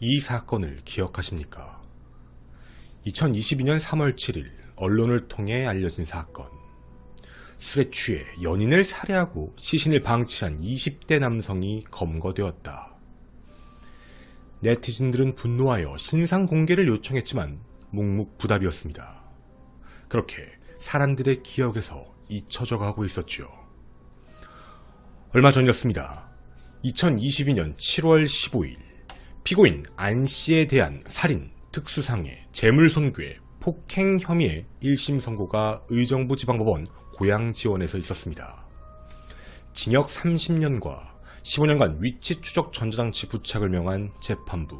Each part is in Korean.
이 사건을 기억하십니까? 2022년 3월 7일 언론을 통해 알려진 사건. 술에 취해 연인을 살해하고 시신을 방치한 20대 남성이 검거되었다. 네티즌들은 분노하여 신상 공개를 요청했지만 묵묵부답이었습니다. 그렇게 사람들의 기억에서 잊혀져 가고 있었죠. 얼마 전이었습니다. 2022년 7월 15일 피고인 안씨에 대한 살인, 특수상해, 재물손괴, 폭행 혐의의 1심 선고가 의정부지방법원 고양지원에서 있었습니다. 징역 30년과 15년간 위치 추적 전자장치 부착을 명한 재판부.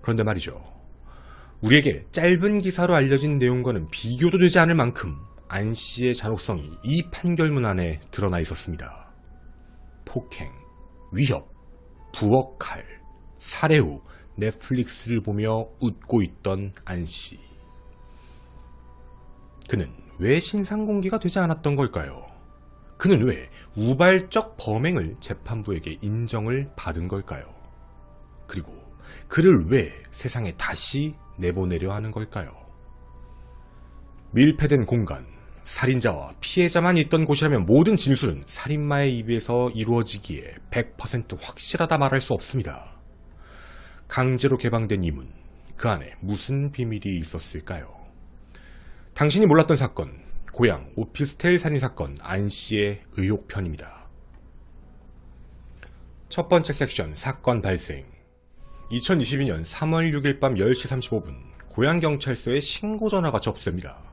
그런데 말이죠. 우리에게 짧은 기사로 알려진 내용과는 비교도 되지 않을 만큼 안씨의 잔혹성이 이 판결문 안에 드러나 있었습니다. 폭행, 위협, 부엌칼, 살해 후 넷플릭스를 보며 웃고 있던 안씨. 그는 왜 신상공개가 되지 않았던 걸까요? 그는 왜 우발적 범행을 재판부에게 인정을 받은 걸까요? 그리고 그를 왜 세상에 다시 내보내려 하는 걸까요? 밀폐된 공간, 살인자와 피해자만 있던 곳이라면 모든 진술은 살인마의 입에서 이루어지기에 100% 확실하다 말할 수 없습니다. 강제로 개방된 이 문, 그 안에 무슨 비밀이 있었을까요? 당신이 몰랐던 사건, 고양 오피스텔 살인사건 안씨의 의혹편입니다. 첫 번째 섹션, 사건 발생. 2022년 3월 6일 밤 10시 35분 고양경찰서에 신고전화가 접수됩니다.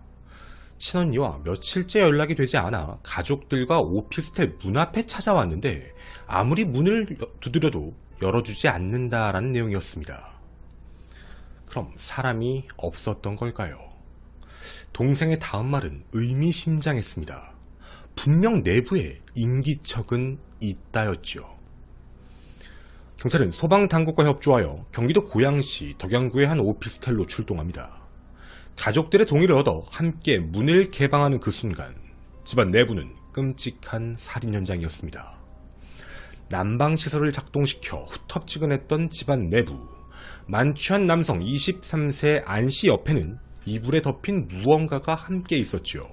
친언니와 며칠째 연락이 되지 않아 가족들과 오피스텔 문 앞에 찾아왔는데 아무리 문을 두드려도 열어주지 않는다라는 내용이었습니다. 그럼 사람이 없었던 걸까요? 동생의 다음 말은 의미심장했습니다. 분명 내부에 인기척은 있다였죠. 경찰은 소방당국과 협조하여 경기도 고양시 덕양구의 한 오피스텔로 출동합니다. 가족들의 동의를 얻어 함께 문을 개방하는 그 순간 집안 내부는 끔찍한 살인 현장이었습니다. 난방시설을 작동시켜 후텁지근했던 집안 내부. 만취한 남성 23세 안씨 옆에는 이불에 덮인 무언가가 함께 있었죠.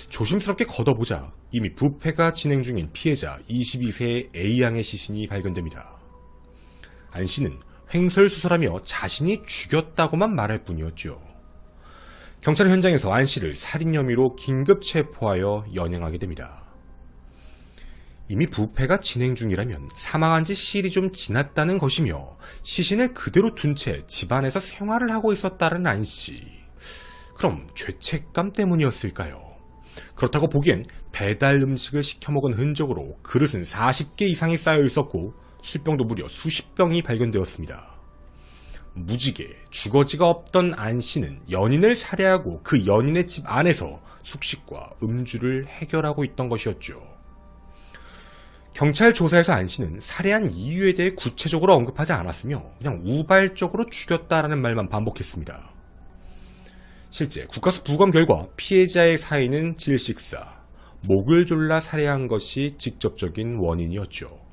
조심스럽게 걷어보자 이미 부패가 진행 중인 피해자 22세 A양의 시신이 발견됩니다. 안씨는 횡설수설하며 자신이 죽였다고만 말할 뿐이었죠. 경찰은 현장에서 안씨를 살인 혐의로 긴급 체포하여 연행하게 됩니다. 이미 부패가 진행 중이라면 사망한 지 시일이 좀 지났다는 것이며 시신을 그대로 둔 채 집안에서 생활을 하고 있었다는 안씨. 그럼 죄책감 때문이었을까요? 그렇다고 보기엔 배달 음식을 시켜 먹은 흔적으로 그릇은 40개 이상이 쌓여 있었고 술병도 무려 수십 병이 발견되었습니다. 무지개, 주거지가 없던 안씨는 연인을 살해하고 그 연인의 집 안에서 숙식과 음주를 해결하고 있던 것이었죠. 경찰 조사에서 안씨는 살해한 이유에 대해 구체적으로 언급하지 않았으며 그냥 우발적으로 죽였다라는 말만 반복했습니다. 실제 국가수 부검 결과 피해자의 사인은 질식사, 목을 졸라 살해한 것이 직접적인 원인이었죠.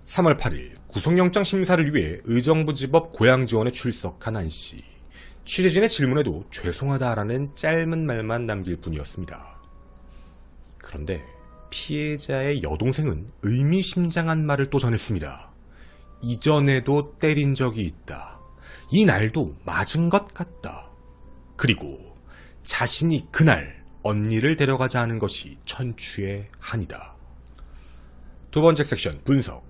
3월 8일 구속영장 심사를 위해 의정부지법 고양지원에 출석한 안씨. 취재진의 질문에도 죄송하다라는 짧은 말만 남길 뿐이었습니다. 그런데 피해자의 여동생은 의미심장한 말을 또 전했습니다. 이전에도 때린 적이 있다. 이 날도 맞은 것 같다. 그리고 자신이 그날 언니를 데려가자 하는 것이 천추의 한이다. 두 번째 섹션, 분석.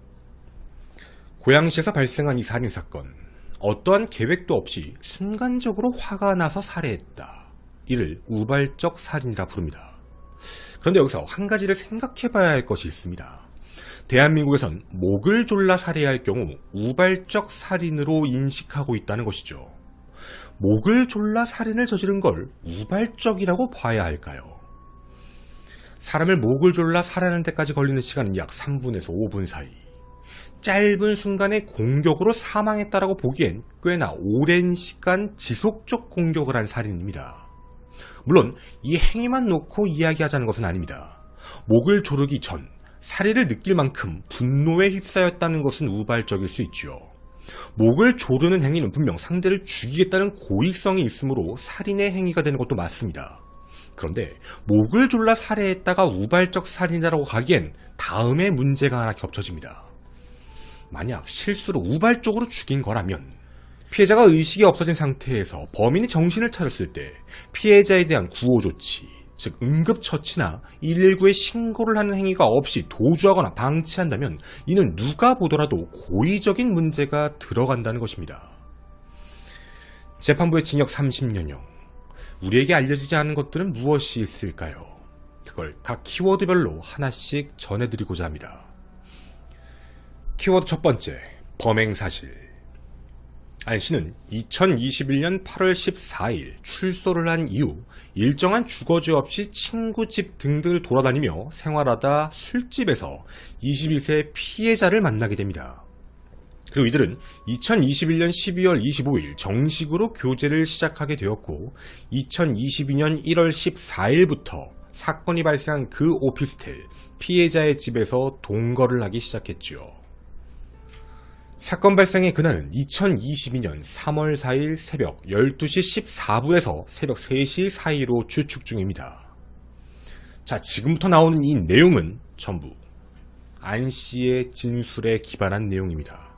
고양시에서 발생한 이 살인사건. 어떠한 계획도 없이 순간적으로 화가 나서 살해했다. 이를 우발적 살인이라 부릅니다. 그런데 여기서 한 가지를 생각해봐야 할 것이 있습니다. 대한민국에선 목을 졸라 살해할 경우 우발적 살인으로 인식하고 있다는 것이죠. 목을 졸라 살인을 저지른 걸 우발적이라고 봐야 할까요? 사람을 목을 졸라 살해하는 데까지 걸리는 시간은 약 3분에서 5분 사이. 짧은 순간에 공격으로 사망했다라고 보기엔 꽤나 오랜 시간 지속적 공격을 한 살인입니다. 물론 이 행위만 놓고 이야기하자는 것은 아닙니다. 목을 조르기 전 살해를 느낄 만큼 분노에 휩싸였다는 것은 우발적일 수 있죠. 목을 조르는 행위는 분명 상대를 죽이겠다는 고의성이 있으므로 살인의 행위가 되는 것도 맞습니다. 그런데 목을 졸라 살해했다가 우발적 살인이라고 가기엔 다음에 문제가 하나 겹쳐집니다. 만약 실수로 우발적으로 죽인 거라면 피해자가 의식이 없어진 상태에서 범인이 정신을 차렸을 때 피해자에 대한 구호 조치, 즉 응급처치나 119에 신고를 하는 행위가 없이 도주하거나 방치한다면 이는 누가 보더라도 고의적인 문제가 들어간다는 것입니다. 재판부의 징역 30년형. 우리에게 알려지지 않은 것들은 무엇이 있을까요? 그걸 각 키워드별로 하나씩 전해드리고자 합니다. 키워드 첫 번째, 범행사실. 안 씨는 2021년 8월 14일 출소를 한 이후 일정한 주거지 없이 친구 집 등등을 돌아다니며 생활하다 술집에서 21세 피해자를 만나게 됩니다. 그리고 이들은 2021년 12월 25일 정식으로 교제를 시작하게 되었고 2022년 1월 14일부터 사건이 발생한 그 오피스텔 피해자의 집에서 동거를 하기 시작했지요. 사건 발생의 그날은 2022년 3월 4일 새벽 12시 14분에서 새벽 3시 사이로 추측 중입니다. 자, 지금부터 나오는 이 내용은 전부 안 씨의 진술에 기반한 내용입니다.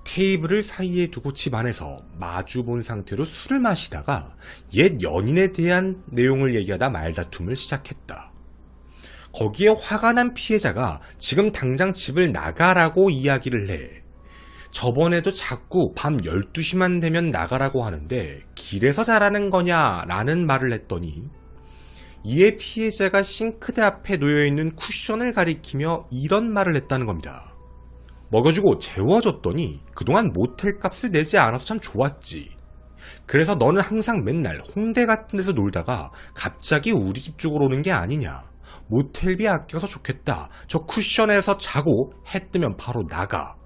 테이블을 사이에 두고 집 안에서 마주본 상태로 술을 마시다가 옛 연인에 대한 내용을 얘기하다 말다툼을 시작했다. 거기에 화가 난 피해자가 지금 당장 집을 나가라고 이야기를 해. 저번에도 자꾸 밤 12시만 되면 나가라고 하는데 길에서 자라는 거냐 라는 말을 했더니 이에 피해자가 싱크대 앞에 놓여있는 쿠션을 가리키며 이런 말을 했다는 겁니다. 먹여주고 재워줬더니 그동안 모텔 값을 내지 않아서 참 좋았지. 그래서 너는 항상 맨날 홍대 같은 데서 놀다가 갑자기 우리 집 쪽으로 오는 게 아니냐. 모텔비 아껴서 좋겠다. 저 쿠션에서 자고 해 뜨면 바로 나가.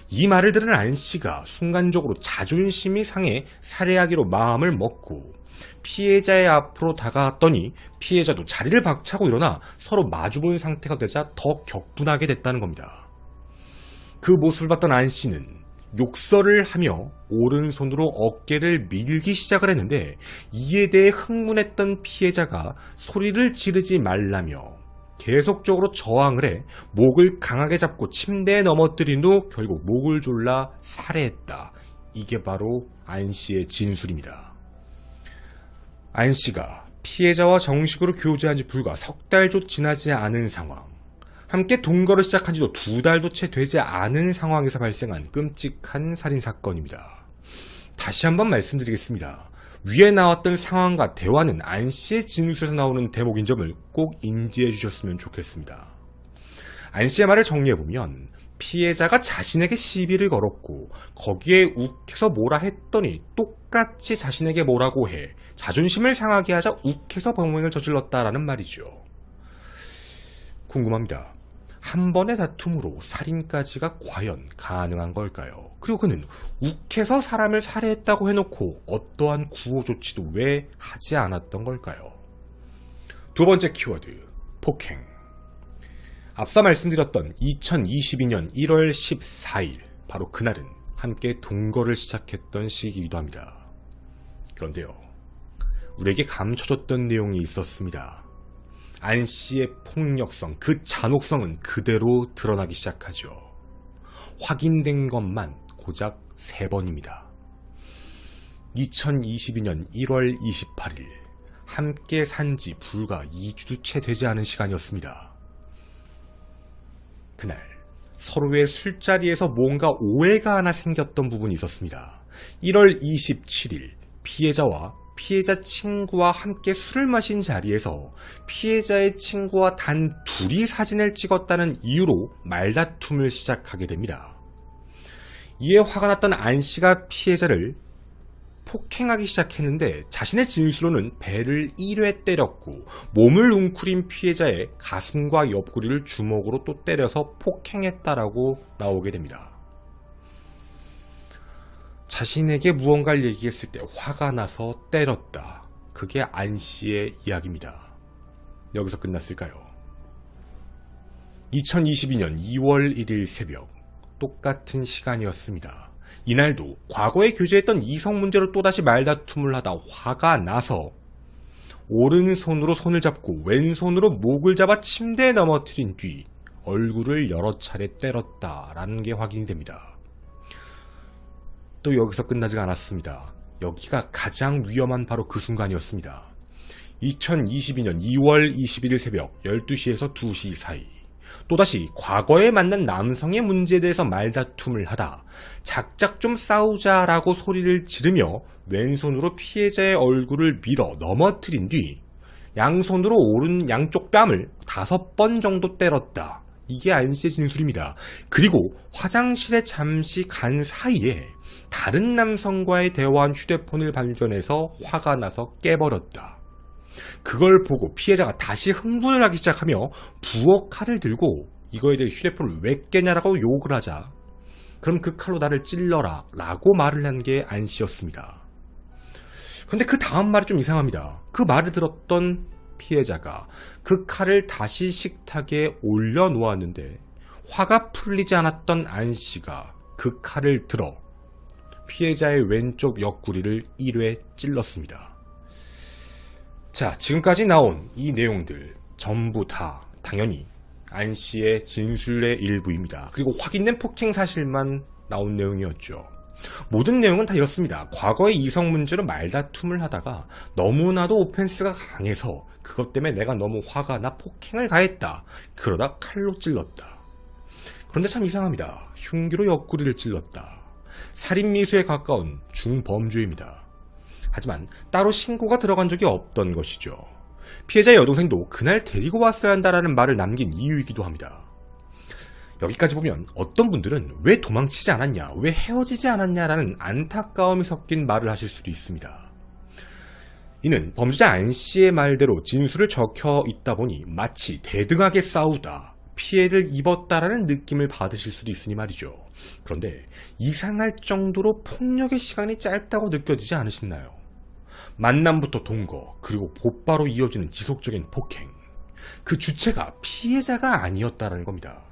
이 말을 들은 안 씨가 순간적으로 자존심이 상해 살해하기로 마음을 먹고 피해자의 앞으로 다가갔더니 피해자도 자리를 박차고 일어나 서로 마주본 상태가 되자 더 격분하게 됐다는 겁니다. 그 모습을 봤던 안 씨는 욕설을 하며 오른손으로 어깨를 밀기 시작을 했는데 이에 대해 흥분했던 피해자가 소리를 지르지 말라며 계속적으로 저항을 해 목을 강하게 잡고 침대에 넘어뜨린 후 결국 목을 졸라 살해했다. 이게 바로 안 씨의 진술입니다. 안 씨가 피해자와 정식으로 교제한 지 불과 석 달도 지나지 않은 상황, 함께 동거를 시작한 지도 2달도 채 되지 않은 상황에서 발생한 끔찍한 살인사건입니다. 다시 한번 말씀드리겠습니다. 위에 나왔던 상황과 대화는 안 씨의 진술에서 나오는 대목인 점을 꼭 인지해 주셨으면 좋겠습니다. 안 씨의 말을 정리해보면 피해자가 자신에게 시비를 걸었고 거기에 욱해서 뭐라 했더니 똑같이 자신에게 뭐라고 해 자존심을 상하게 하자 욱해서 범행을 저질렀다라는 말이죠. 궁금합니다. 한 번의 다툼으로 살인까지가 과연 가능한 걸까요? 그리고 그는 욱해서 사람을 살해했다고 해놓고 어떠한 구호 조치도 왜 하지 않았던 걸까요? 두 번째 키워드, 폭행. 앞서 말씀드렸던 2022년 1월 14일, 바로 그날은 함께 동거를 시작했던 시기이기도 합니다. 그런데요, 우리에게 감춰졌던 내용이 있었습니다. 안 씨의 폭력성, 그 잔혹성은 그대로 드러나기 시작하죠. 확인된 것만 고작 3번입니다. 2022년 1월 28일, 함께 산 지 불과 2주도 채 되지 않은 시간이었습니다. 그날 서로의 술자리에서 뭔가 오해가 하나 생겼던 부분이 있었습니다. 1월 27일, 피해자와 피해자 친구와 함께 술을 마신 자리에서 피해자의 친구와 단 둘이 사진을 찍었다는 이유로 말다툼을 시작하게 됩니다. 이에 화가 났던 안 씨가 피해자를 폭행하기 시작했는데 자신의 진술로는 배를 1회 때렸고 몸을 웅크린 피해자의 가슴과 옆구리를 주먹으로 또 때려서 폭행했다라고 나오게 됩니다. 자신에게 무언가를 얘기했을 때 화가 나서 때렸다. 그게 안 씨의 이야기입니다. 여기서 끝났을까요? 2022년 2월 1일 새벽 똑같은 시간이었습니다. 이날도 과거에 교제했던 이성 문제로 또다시 말다툼을 하다 화가 나서 오른손으로 손을 잡고 왼손으로 목을 잡아 침대에 넘어뜨린 뒤 얼굴을 여러 차례 때렸다라는 게 확인이 됩니다. 또 여기서 끝나지 않았습니다. 여기가 가장 위험한 바로 그 순간이었습니다. 2022년 2월 21일 새벽 12시에서 2시 사이 또다시 과거에 만난 남성의 문제에 대해서 말다툼을 하다 작작 좀 싸우자라고 소리를 지르며 왼손으로 피해자의 얼굴을 밀어 넘어뜨린 뒤 양손으로 오른 양쪽 뺨을 5번 정도 때렸다. 이게 안씨의 진술입니다. 그리고 화장실에 잠시 간 사이에 다른 남성과의 대화한 휴대폰을 발견해서 화가 나서 깨버렸다. 그걸 보고 피해자가 다시 흥분을 하기 시작하며 부엌 칼을 들고 이거에 대해 휴대폰을 왜 깨냐라고 욕을 하자 그럼 그 칼로 나를 찔러라 라고 말을 한 게 안씨였습니다. 그런데 그 다음 말이 좀 이상합니다. 그 말을 들었던 피해자가 그 칼을 다시 식탁에 올려놓았는데 화가 풀리지 않았던 안씨가 그 칼을 들어 피해자의 왼쪽 옆구리를 1회 찔렀습니다. 자, 지금까지 나온 이 내용들 전부 다 당연히 안씨의 진술의 일부입니다. 그리고 확인된 폭행 사실만 나온 내용이었죠. 모든 내용은 다 이렇습니다. 과거에 이성 문제로 말다툼을 하다가 너무나도 오펜스가 강해서 그것 때문에 내가 너무 화가 나 폭행을 가했다. 그러다 칼로 찔렀다. 그런데 참 이상합니다. 흉기로 옆구리를 찔렀다. 살인미수에 가까운 중범죄입니다. 하지만 따로 신고가 들어간 적이 없던 것이죠. 피해자의 여동생도 그날 데리고 왔어야 한다라는 말을 남긴 이유이기도 합니다. 여기까지 보면 어떤 분들은 왜 도망치지 않았냐, 왜 헤어지지 않았냐라는 안타까움이 섞인 말을 하실 수도 있습니다. 이는 범죄자 안씨의 말대로 진술을 적혀 있다 보니 마치 대등하게 싸우다 피해를 입었다라는 느낌을 받으실 수도 있으니 말이죠. 그런데 이상할 정도로 폭력의 시간이 짧다고 느껴지지 않으시나요? 만남부터 동거, 그리고 곧바로 이어지는 지속적인 폭행. 그 주체가 피해자가 아니었다는 겁니다.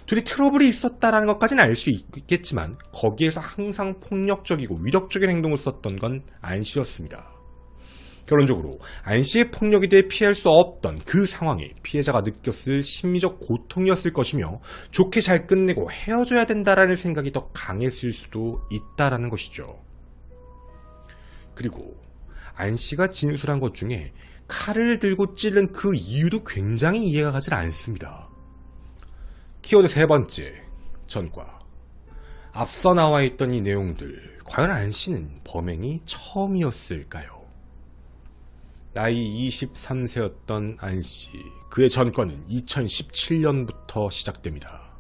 둘이 트러블이 있었다는 것까지는 알 수 있겠지만 거기에서 항상 폭력적이고 위력적인 행동을 썼던 건 안씨였습니다. 결론적으로 안씨의 폭력에 대해 피할 수 없던 그 상황에 피해자가 느꼈을 심리적 고통이었을 것이며 좋게 잘 끝내고 헤어져야 된다라는 생각이 더 강했을 수도 있다라는 것이죠. 그리고 안씨가 진술한 것 중에 칼을 들고 찌른 그 이유도 굉장히 이해가 가질 않습니다. 키워드 세 번째, 전과. 앞서 나와 있던 이 내용들, 과연 안씨는 범행이 처음이었을까요? 나이 23세였던 안씨, 그의 전과는 2017년부터 시작됩니다.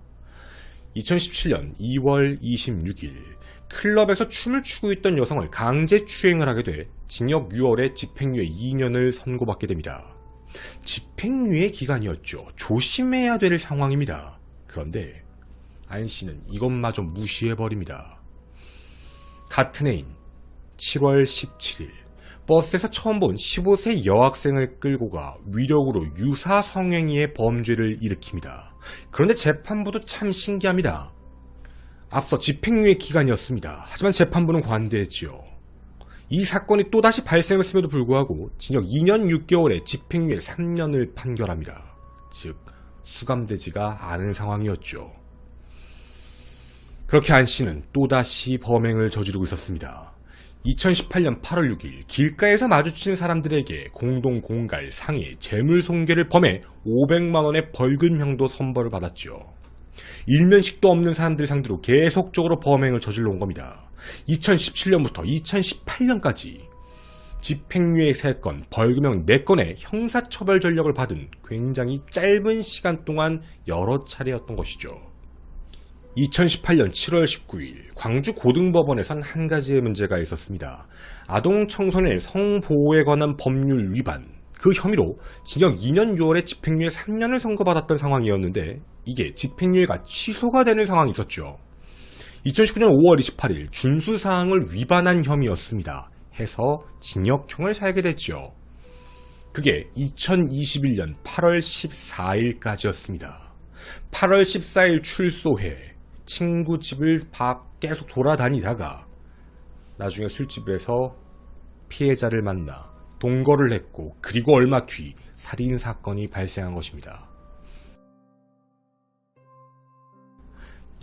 2017년 2월 26일 클럽에서 춤을 추고 있던 여성을 강제 추행을 하게 돼 징역 6월에 집행유예 2년을 선고받게 됩니다. 집행유예 기간이었죠. 조심해야 될 상황입니다. 그런데 안씨는 이것마저 무시해버립니다. 같은 해인 7월 17일 버스에서 처음 본 15세 여학생을 끌고 가 위력으로 유사 성행위의 범죄를 일으킵니다. 그런데 재판부도 참 신기합니다. 앞서 집행유예 기간이었습니다. 하지만 재판부는 관대했지요. 이 사건이 또다시 발생했음에도 불구하고 징역 2년 6개월에 집행유예 3년을 판결합니다. 즉 수감되지가 않은 상황이었죠. 그렇게 안씨는 또다시 범행을 저지르고 있었습니다. 2018년 8월 6일 길가에서 마주친 사람들에게 공동 공갈, 상해, 재물손괴를 범해 500만원의 벌금형도 선벌을 받았죠. 일면식도 없는 사람들 상대로 계속적으로 범행을 저질러 온 겁니다. 2017년부터 2018년까지 집행유예 3건, 벌금형 4건의 형사처벌 전력을 받은 굉장히 짧은 시간 동안 여러 차례였던 것이죠. 2018년 7월 19일 광주 고등법원에선 한 가지의 문제가 있었습니다. 아동 청소년의 성보호에 관한 법률 위반, 그 혐의로 징역 2년 6월에 집행유예 3년을 선고받았던 상황이었는데 이게 집행유예가 취소가 되는 상황이 있었죠. 2019년 5월 28일 준수사항을 위반한 혐의였습니다. 해서 징역형을 살게 됐죠. 그게 2021년 8월 14일까지였습니다. 8월 14일 출소해 친구 집을 계속 돌아다니다가 나중에 술집에서 피해자를 만나 동거를 했고, 그리고 얼마 뒤 살인사건이 발생한 것입니다.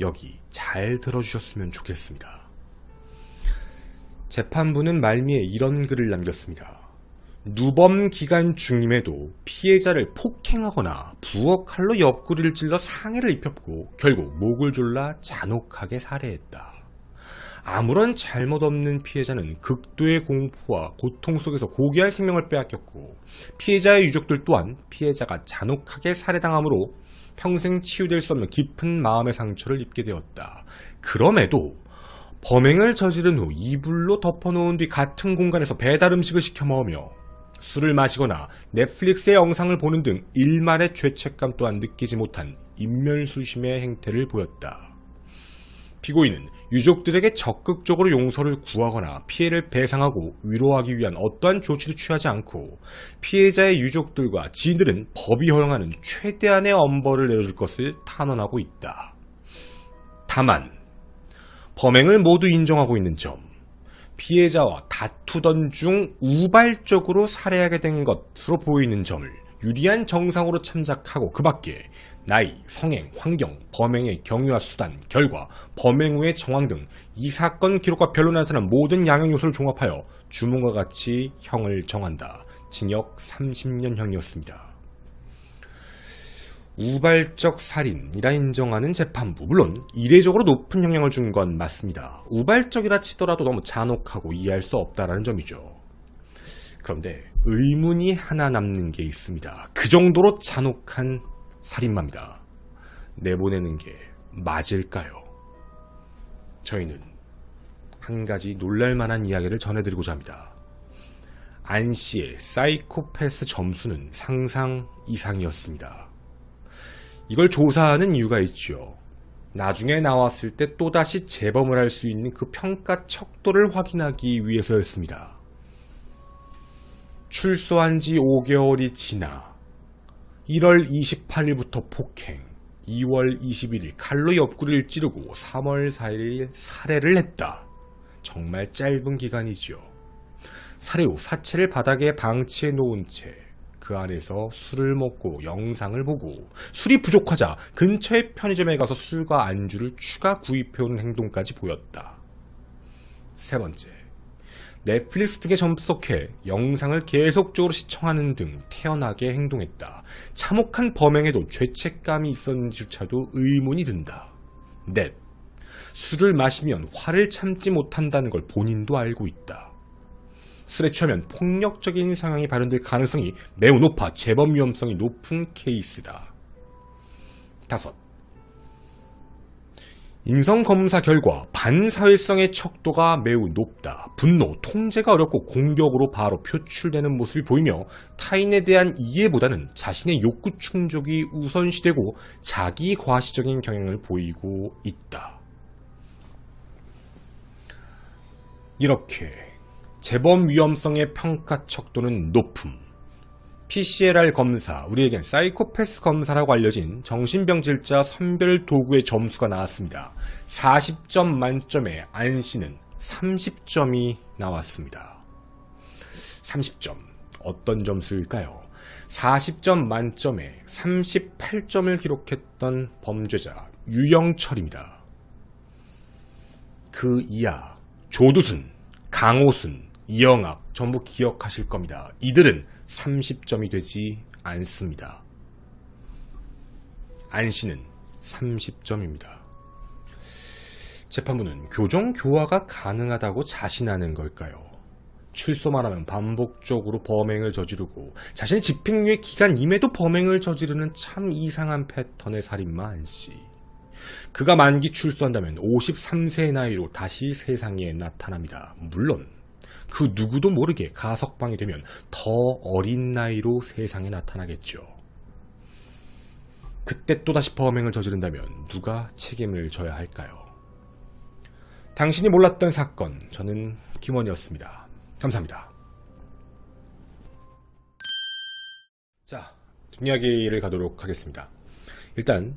여기 잘 들어주셨으면 좋겠습니다. 재판부는 말미에 이런 글을 남겼습니다. 누범 기간 중임에도 피해자를 폭행하거나 부엌 칼로 옆구리를 찔러 상해를 입혔고 결국 목을 졸라 잔혹하게 살해했다. 아무런 잘못 없는 피해자는 극도의 공포와 고통 속에서 고귀한 생명을 빼앗겼고, 피해자의 유족들 또한 피해자가 잔혹하게 살해당함으로 평생 치유될 수 없는 깊은 마음의 상처를 입게 되었다. 그럼에도 범행을 저지른 후 이불로 덮어놓은 뒤 같은 공간에서 배달 음식을 시켜 먹으며 술을 마시거나 넷플릭스의 영상을 보는 등 일말의 죄책감 또한 느끼지 못한 인면수심의 행태를 보였다. 피고인은 유족들에게 적극적으로 용서를 구하거나 피해를 배상하고 위로하기 위한 어떠한 조치도 취하지 않고, 피해자의 유족들과 지인들은 법이 허용하는 최대한의 엄벌을 내려줄 것을 탄원하고 있다. 다만 범행을 모두 인정하고 있는 점, 피해자와 다투던 중 우발적으로 살해하게 된 것으로 보이는 점을 유리한 정상으로 참작하고, 그 밖에 나이, 성행, 환경, 범행의 경위와 수단, 결과, 범행 후의 정황 등 이 사건 기록과 변론에 나타난 모든 양형 요소를 종합하여 주문과 같이 형을 정한다. 징역 30년형이었습니다. 우발적 살인이라 인정하는 재판부. 물론 이례적으로 높은 형량을 준 건 맞습니다. 우발적이라 치더라도 너무 잔혹하고 이해할 수 없다라는 점이죠. 그런데 의문이 하나 남는 게 있습니다. 그 정도로 잔혹한 살인마입니다. 내보내는 게 맞을까요? 저희는 한 가지 놀랄만한 이야기를 전해드리고자 합니다. 안 씨의 사이코패스 점수는 상상 이상이었습니다. 이걸 조사하는 이유가 있죠. 나중에 나왔을 때 또다시 재범을 할 수 있는 그 평가 척도를 확인하기 위해서였습니다. 출소한 지 5개월이 지나 1월 28일부터 폭행, 2월 21일 칼로 옆구리를 찌르고 3월 4일 살해를 했다. 정말 짧은 기간이죠. 살해 후 사체를 바닥에 방치해 놓은 채 그 안에서 술을 먹고 영상을 보고, 술이 부족하자 근처의 편의점에 가서 술과 안주를 추가 구입해오는 행동까지 보였다. 세 번째, 넷플릭스 등에 접속해 영상을 계속적으로 시청하는 등 태연하게 행동했다. 참혹한 범행에도 죄책감이 있었는지조차도 의문이 든다. 넷, 술을 마시면 화를 참지 못한다는 걸 본인도 알고 있다. 술에 취하면 폭력적인 상황이 발현될 가능성이 매우 높아 재범 위험성이 높은 케이스다. 다섯, 인성검사 결과 반사회성의 척도가 매우 높다. 분노, 통제가 어렵고 공격으로 바로 표출되는 모습이 보이며 타인에 대한 이해보다는 자신의 욕구 충족이 우선시되고 자기 과시적인 경향을 보이고 있다. 이렇게 재범 위험성의 평가 척도는 높음. PCLR 검사, 우리에겐 사이코패스 검사라고 알려진 정신병질자 선별 도구의 점수가 나왔습니다. 40점 만점에 안 씨는 30점이 나왔습니다. 30점, 어떤 점수일까요? 40점 만점에 38점을 기록했던 범죄자 유영철입니다. 그 이하 조두순, 강호순, 이영학 전부 기억하실 겁니다. 이들은 30점이 되지 않습니다. 안 씨는 30점입니다. 재판부는 교정 교화가 가능하다고 자신하는 걸까요? 출소만 하면 반복적으로 범행을 저지르고 자신의 집행유예 기간임에도 범행을 저지르는 참 이상한 패턴의 살인마 안 씨. 그가 만기 출소한다면 53세의 나이로 다시 세상에 나타납니다. 물론 그 누구도 모르게 가석방이 되면 더 어린 나이로 세상에 나타나겠죠. 그때 또다시 범행을 저지른다면 누가 책임을 져야 할까요? 당신이 몰랐던 사건, 저는 김원이었습니다. 감사합니다. 자, 뒷이야기를 가도록 하겠습니다. 일단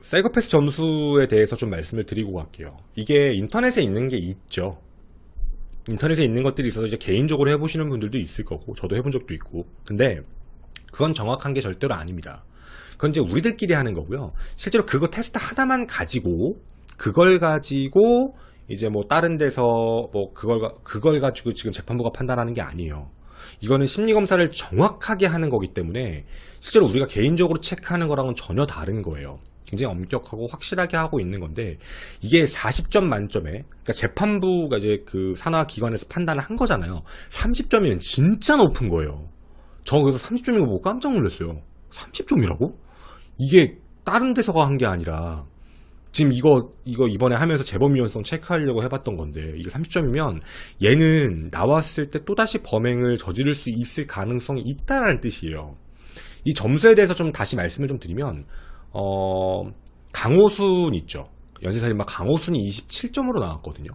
사이코패스 점수에 대해서 좀 말씀을 드리고 갈게요. 이게 인터넷에 있는 게 있죠. 인터넷에 있는 것들이 있어서 이제 개인적으로 해보시는 분들도 있을 거고, 저도 해본 적도 있고. 근데 그건 정확한 게 절대로 아닙니다. 그건 이제 우리들끼리 하는 거고요. 실제로 그거 테스트 하나만 가지고, 그걸 가지고 이제 뭐 다른 데서 뭐 그걸 가지고 지금 재판부가 판단하는 게 아니에요. 이거는 심리검사를 정확하게 하는 거기 때문에 실제로 우리가 개인적으로 체크하는 거랑은 전혀 다른 거예요. 굉장히 엄격하고 확실하게 하고 있는 건데, 이게 40점 만점에, 그러니까 재판부가 이제 그 산하기관에서 판단을 한 거잖아요. 30점이면 진짜 높은 거예요. 저 그래서 30점인 거 보고 깜짝 놀랐어요. 30점이라고? 이게 다른 데서가 한 게 아니라 지금 이거 이번에 하면서 재범 위헌성 체크하려고 해봤던 건데, 이게 30점이면 얘는 나왔을 때 또다시 범행을 저지를 수 있을 가능성이 있다라는 뜻이에요. 이 점수에 대해서 좀 다시 말씀을 좀 드리면, 강호순 있죠. 연쇄살인마 강호순이 27점으로 나왔거든요.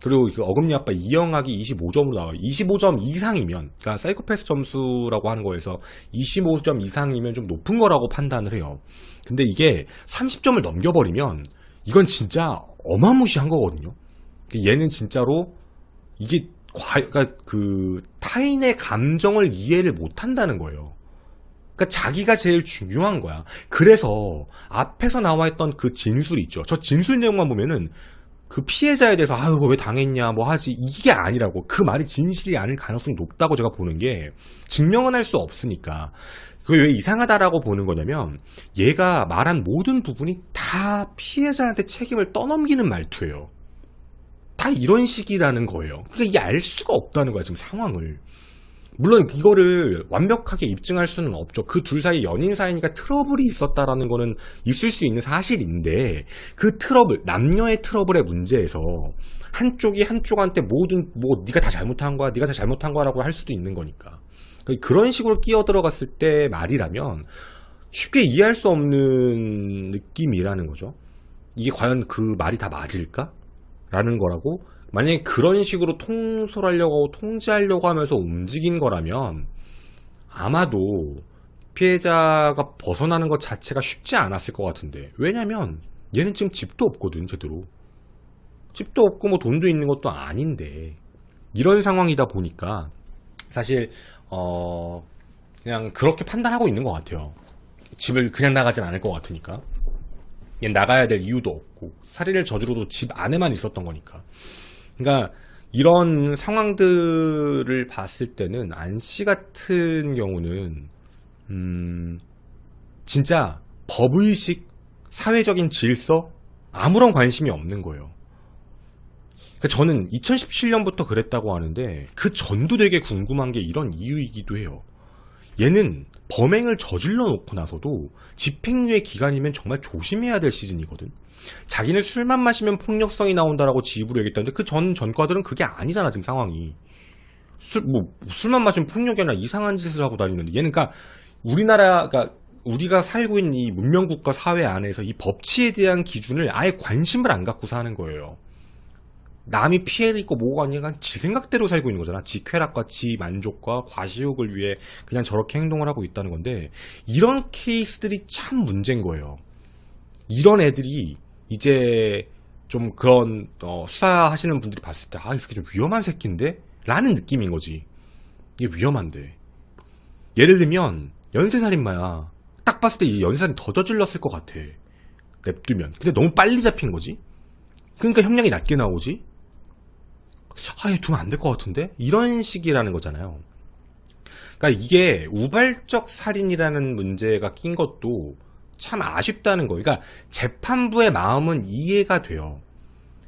그리고 그 어금니 아빠 이영학이 25점으로 나와요. 25점 이상이면, 그러니까 사이코패스 점수라고 하는 거에서 25점 이상이면 좀 높은 거라고 판단을 해요. 근데 이게 30점을 넘겨버리면 이건 진짜 어마무시한 거거든요. 얘는 진짜로 이게 그러니까 그 타인의 감정을 이해를 못한다는 거예요. 그러니까 자기가 제일 중요한 거야. 그래서 앞에서 나와있던 그 진술 있죠. 저 진술 내용만 보면은 그 피해자에 대해서 아유 왜 당했냐 뭐 하지, 이게 아니라고. 그 말이 진실이 아닐 가능성이 높다고 제가 보는 게, 증명은 할 수 없으니까. 그게 왜 이상하다라고 보는 거냐면, 얘가 말한 모든 부분이 다 피해자한테 책임을 떠넘기는 말투예요. 다 이런 식이라는 거예요. 그러니까 이게 알 수가 없다는 거야 지금 상황을. 물론 이거를 완벽하게 입증할 수는 없죠. 그 둘 사이 연인 사이니까 트러블이 있었다라는 거는 있을 수 있는 사실인데, 그 트러블, 남녀의 트러블의 문제에서 한쪽이 한쪽한테 모든 뭐 네가 다 잘못한 거야, 네가 다 잘못한 거라고 할 수도 있는 거니까. 그런 식으로 끼어 들어갔을 때 말이라면 쉽게 이해할 수 없는 느낌이라는 거죠. 이게 과연 그 말이 다 맞을까? 라는 거라고. 만약에 그런 식으로 통솔하려고 하고 통제하려고 하면서 움직인 거라면 아마도 피해자가 벗어나는 것 자체가 쉽지 않았을 것 같은데, 왜냐면 얘는 지금 집도 없거든. 제대로 집도 없고 뭐 돈도 있는 것도 아닌데, 이런 상황이다 보니까 사실 그냥 그렇게 판단하고 있는 것 같아요. 집을 그냥 나가진 않을 것 같으니까. 얘는 나가야 될 이유도 없고, 살인을 저지르도 집 안에만 있었던 거니까. 그러니까 이런 상황들을 봤을 때는 안씨 같은 경우는 진짜 법의식, 사회적인 질서 아무런 관심이 없는 거예요. 그러니까 저는 2017년부터 그랬다고 하는데 그 전도 되게 궁금한 게 이런 이유이기도 해요. 얘는 범행을 저질러 놓고 나서도 집행유예 기간이면 정말 조심해야 될 시즌이거든. 자기는 술만 마시면 폭력성이 나온다라고 지입으로 얘기했다는데 그 전과들은 그게 아니잖아 지금 상황이. 술만 마시면 폭력이 아니라 이상한 짓을 하고 다니는데, 얘는 그러니까 우리가 살고 있는 이 문명국가 사회 안에서 이 법치에 대한 기준을 아예 관심을 안 갖고 사는 거예요. 남이 피해를 입고 뭐가 아니라 지 생각대로 살고 있는 거잖아. 지 쾌락과 지 만족과 과시욕을 위해 그냥 저렇게 행동을 하고 있다는 건데, 이런 케이스들이 참 문제인 거예요. 이런 애들이 이제 좀 그런 수사하시는 분들이 봤을 때 이 새끼 좀 위험한 새끼인데? 라는 느낌인 거지. 이게 위험한데. 예를 들면 연쇄살인마야. 딱 봤을 때 이 연쇄살인 더 저질렀을 것 같아. 냅두면. 근데 너무 빨리 잡힌 거지. 그러니까 형량이 낮게 나오지. 얘 두면 안 될 것 같은데? 이런 식이라는 거잖아요. 그러니까 이게 우발적 살인이라는 문제가 낀 것도 참 아쉽다는 거예요. 그러니까 재판부의 마음은 이해가 돼요.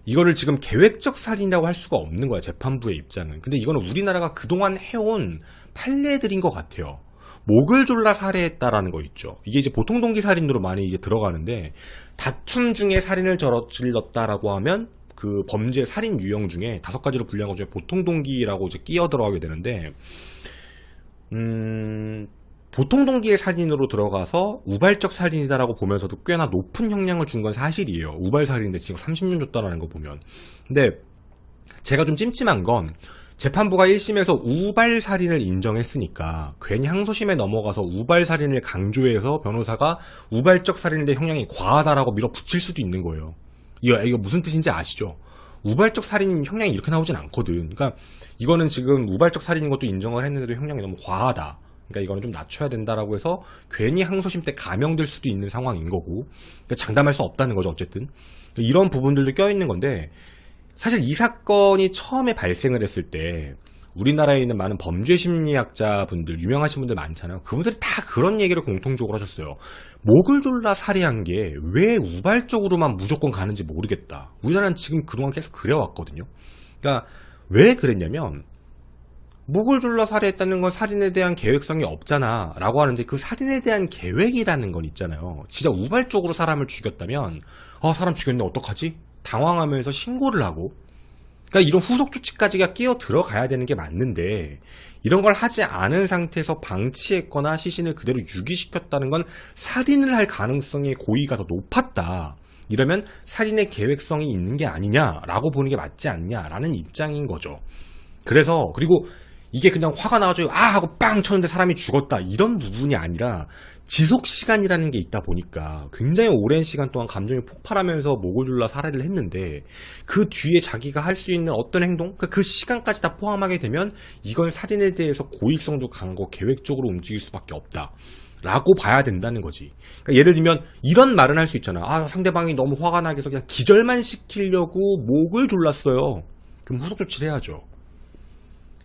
이거를 지금 계획적 살인이라고 할 수가 없는 거야, 재판부의 입장은. 근데 이거는 우리나라가 그동안 해온 판례들인 것 같아요. 목을 졸라 살해했다라는 거 있죠. 이게 이제 보통 동기 살인으로 많이 이제 들어가는데, 다툼 중에 살인을 저질렀다라고 하면 그 범죄 살인 유형 중에 5가지로 분류한 것 중에 보통 동기라고 이제 끼어 들어가게 되는데, 보통 동기의 살인으로 들어가서 우발적 살인이다라고 보면서도 꽤나 높은 형량을 준 건 사실이에요. 우발 살인인데 지금 30년 줬다라는 거 보면. 근데 제가 좀 찜찜한 건 재판부가 1심에서 우발살인을 인정했으니까 괜히 항소심에 넘어가서 우발살인을 강조해서 변호사가 우발적 살인인데 형량이 과하다라고 밀어붙일 수도 있는 거예요. 이거 무슨 뜻인지 아시죠? 우발적 살인 형량이 이렇게 나오진 않거든. 그러니까 이거는 지금 우발적 살인인 것도 인정을 했는데도 형량이 너무 과하다. 그러니까 이거는 좀 낮춰야 된다라고 해서 괜히 항소심 때 감형될 수도 있는 상황인 거고, 그러니까 장담할 수 없다는 거죠. 어쨌든 이런 부분들도 껴있는 건데, 사실 이 사건이 처음에 발생을 했을 때 우리나라에 있는 많은 범죄 심리학자분들, 유명하신 분들 많잖아요. 그분들이 다 그런 얘기를 공통적으로 하셨어요. 목을 졸라 살해한 게 왜 우발적으로만 무조건 가는지 모르겠다. 우리나라는 지금 그동안 계속 그래왔거든요. 그러니까 왜 그랬냐면, 목을 졸라 살해했다는 건 살인에 대한 계획성이 없잖아 라고 하는데, 그 살인에 대한 계획이라는 건 있잖아요. 진짜 우발적으로 사람을 죽였다면 사람 죽였네 어떡하지? 당황하면서 신고를 하고, 그러니까 이런 후속 조치까지가 끼어 들어가야 되는 게 맞는데, 이런 걸 하지 않은 상태에서 방치했거나 시신을 그대로 유기시켰다는 건 살인을 할 가능성의 고의가 더 높았다. 이러면 살인의 계획성이 있는 게 아니냐라고 보는 게 맞지 않냐라는 입장인 거죠. 그래서 그리고 이게 그냥 화가 나가지고 하고 빵 쳤는데 사람이 죽었다 이런 부분이 아니라, 지속 시간이라는 게 있다 보니까 굉장히 오랜 시간 동안 감정이 폭발하면서 목을 졸라 살해를 했는데, 그 뒤에 자기가 할 수 있는 어떤 행동, 그 시간까지 다 포함하게 되면 이건 살인에 대해서 고의성도 강하고 계획적으로 움직일 수밖에 없다 라고 봐야 된다는 거지. 그러니까 예를 들면 이런 말은 할 수 있잖아. 상대방이 너무 화가 나게 해서 그냥 기절만 시키려고 목을 졸랐어요. 그럼 후속 조치를 해야죠.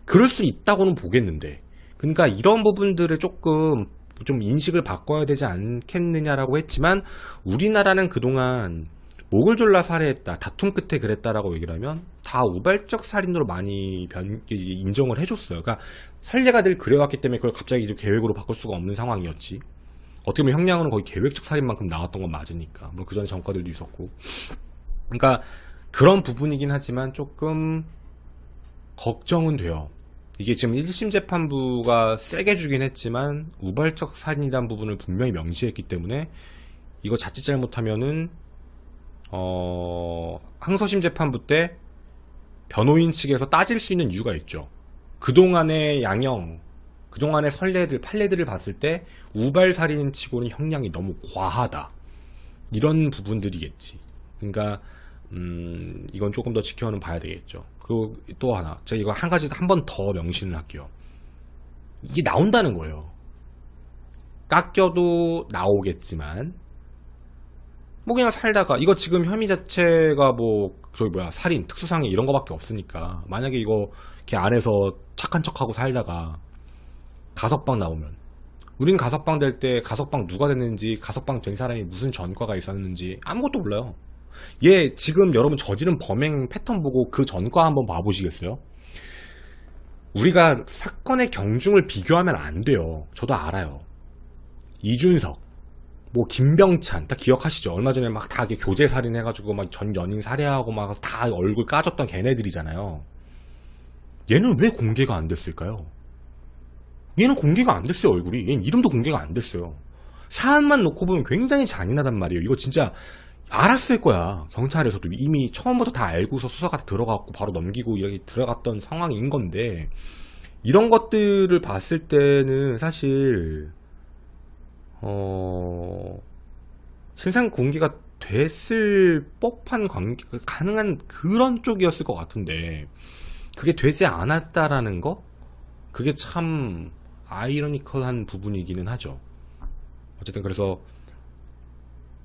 그럴 수 있다고는 보겠는데, 그러니까 이런 부분들을 조금 좀 인식을 바꿔야 되지 않겠느냐라고 했지만, 우리나라는 그동안 목을 졸라 살해했다, 다툼 끝에 그랬다라고 얘기를 하면 다 우발적 살인으로 많이 인정을 해줬어요. 그러니까 선례가 늘 그래왔기 때문에 그걸 갑자기 계획으로 바꿀 수가 없는 상황이었지. 어떻게 보면 형량은 거의 계획적 살인만큼 나왔던 건 맞으니까. 물론 그 전에 전과들도 있었고. 그러니까 그런 부분이긴 하지만 조금 걱정은 돼요. 이게 지금 1심 재판부가 세게 주긴 했지만 우발적 살인이란 부분을 분명히 명시했기 때문에, 이거 자칫 잘못하면은 항소심 재판부 때 변호인 측에서 따질 수 있는 이유가 있죠. 그동안의 양형, 그동안의 판례들을 봤을 때 우발살인 치고는 형량이 너무 과하다, 이런 부분들이겠지. 그러니까 이건 조금 더 지켜는 봐야 되겠죠. 그리고 또 하나, 제가 이거 한 번 더 명시를 할게요. 이게 나온다는 거예요. 깎여도 나오겠지만, 뭐 그냥 살다가, 이거 지금 혐의 자체가 살인, 특수상해 이런 거밖에 없으니까, 만약에 이거 걔 안에서 착한 척하고 살다가 가석방 나오면, 우린 가석방 될 때 가석방 누가 됐는지, 가석방 된 사람이 무슨 전과가 있었는지 아무것도 몰라요. 얘 지금 여러분 저지른 범행 패턴 보고 그 전과 한번 봐보시겠어요? 우리가 사건의 경중을 비교하면 안 돼요. 저도 알아요. 이준석, 김병찬 다 기억하시죠? 얼마 전에 막 다 교제 살인해가지고 막 전 연인 살해하고 막 다 얼굴 까졌던 걔네들이잖아요. 얘는 왜 공개가 안 됐을까요? 얘는 공개가 안 됐어요. 얼굴이. 얘는 이름도 공개가 안 됐어요. 사안만 놓고 보면 굉장히 잔인하단 말이에요. 이거 진짜 알았을 거야. 경찰에서도 이미 처음부터 다 알고서 수사가 들어갔고 바로 넘기고 이렇게 들어갔던 상황인 건데, 이런 것들을 봤을 때는 사실 실상 공개가 됐을 법한 가능한 그런 쪽이었을 것 같은데, 그게 되지 않았다라는 거? 그게 참 아이러니컬한 부분이기는 하죠. 어쨌든 그래서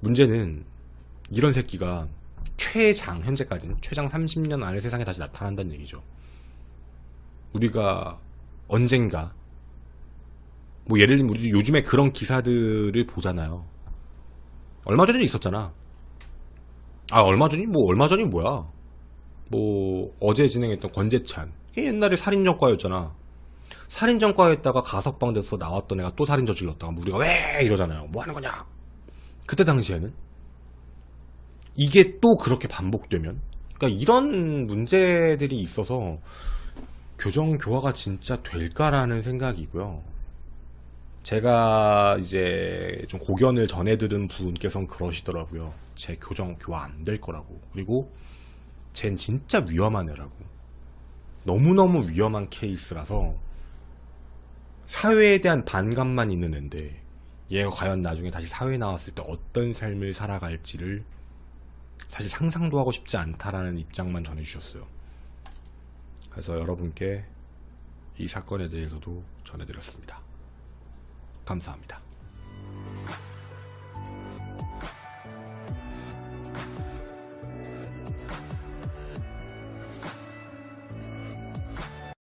문제는 이런 새끼가 현재까지는 최장 30년 안에 세상에 다시 나타난다는 얘기죠. 우리가 언젠가, 예를 들면 우리 요즘에 그런 기사들을 보잖아요. 얼마 전에도 있었잖아. 얼마 전이 뭐야. 어제 진행했던 권재찬. 걔 옛날에 살인전과였잖아. 살인전과였다가 가석방 돼서 나왔던 애가 또 살인 저질렀다가 우리가 왜 이러잖아요. 뭐 하는 거냐. 그때 당시에는 이게 또 그렇게 반복되면, 그러니까 이런 문제들이 있어서 교정 교화가 진짜 될까라는 생각이고요. 제가 이제 좀 고견을 전해 들은 분께서는 그러시더라고요. 제 교정 교화 안 될 거라고. 그리고 쟨 진짜 위험한 애라고. 너무너무 위험한 케이스라서 사회에 대한 반감만 있는 앤데 얘가 과연 나중에 다시 사회에 나왔을 때 어떤 삶을 살아갈지를 사실 상상도 하고 싶지 않다라는 입장만 전해주셨어요. 그래서 여러분께 이 사건에 대해서도 전해드렸습니다. 감사합니다.